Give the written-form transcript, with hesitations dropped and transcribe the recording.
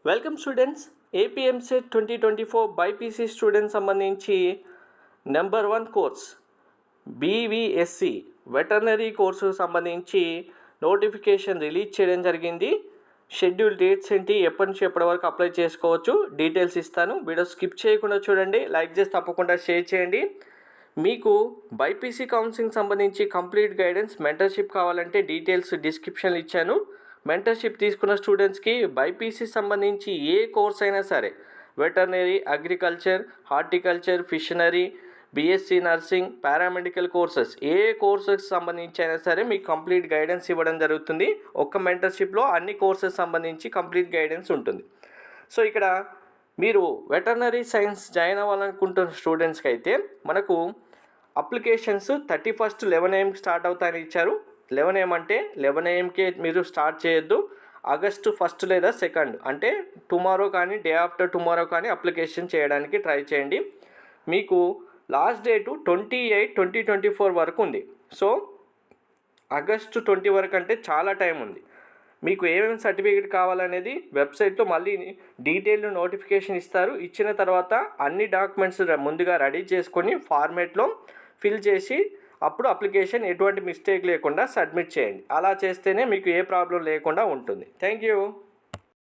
Welcome students. AP EAMCET 2024 BiPC students సంబంధించి number 1 course BVSc veterinary course సంబంధించి notification release చేయడం జరిగింది. షెడ్యూల్ డేట్స్ ఏంటి, ఎప్పటి నుంచి ఎప్పటి వరకు అప్లై చేసుకోవచ్చు డీటెయిల్స్ ఇస్తాను. వీడియో స్కిప్ చేయకుండా చూడండి, లైక్ చేసి తప్పకుండా షేర్ చేయండి. మీకు బైపీసీ కౌన్సిలింగ్ సంబంధించి కంప్లీట్ గైడెన్స్ మెంటర్షిప్ కావాలంటే డీటెయిల్స్ డిస్క్రిప్షన్లో ఇచ్చాను. మెంటర్షిప్ తీసుకున్న స్టూడెంట్స్కి బైపీసీ సంబంధించి ఏ కోర్స్ అయినా సరే, veterinary, agriculture, horticulture, fishery, BSc nursing, paramedical courses ఏ కోర్సెస్ సంబంధించి అయినా సరే మీకు కంప్లీట్ గైడెన్స్ ఇవ్వడం జరుగుతుంది. ఒక్క మెంటర్షిప్లో అన్ని కోర్సెస్ సంబంధించి కంప్లీట్ గైడెన్స్ ఉంటుంది. సో ఇక్కడ మీరు వెటర్నరీ సైన్స్ జాయిన్ అవ్వాలనుకుంటున్న స్టూడెంట్స్కి అయితే మనకు అప్లికేషన్స్ 31st 11 AM స్టార్ట్ అవుతాయని ఇచ్చారు. 11 AM అంటే 11 AMకే మీరు స్టార్ట్ చేయొద్దు. ఆగస్టు 1 లేదా 2 అంటే టుమారో కానీ డే ఆఫ్టర్ టుమారో కానీ అప్లికేషన్ చేయడానికి ట్రై చేయండి. మీకు లాస్ట్ డేటు 28/2024 వరకు ఉంది. సో ఆగస్టు 20 వరకు అంటే చాలా టైం ఉంది. మీకు ఏమేమి సర్టిఫికేట్ కావాలనేది వెబ్సైట్లో మళ్ళీ డీటెయిల్డ్ నోటిఫికేషన్ ఇస్తారు. ఇచ్చిన తర్వాత అన్ని డాక్యుమెంట్స్ ముందుగా రెడీ చేసుకొని ఫార్మేట్లో ఫిల్ చేసి అప్పుడు అప్లికేషన్ ఎటువంటి మిస్టేక్ లేకుండా సబ్మిట్ చేయండి. అలా చేస్తేనే మీకు ఏ ప్రాబ్లం లేకుండా ఉంటుంది. Thank you.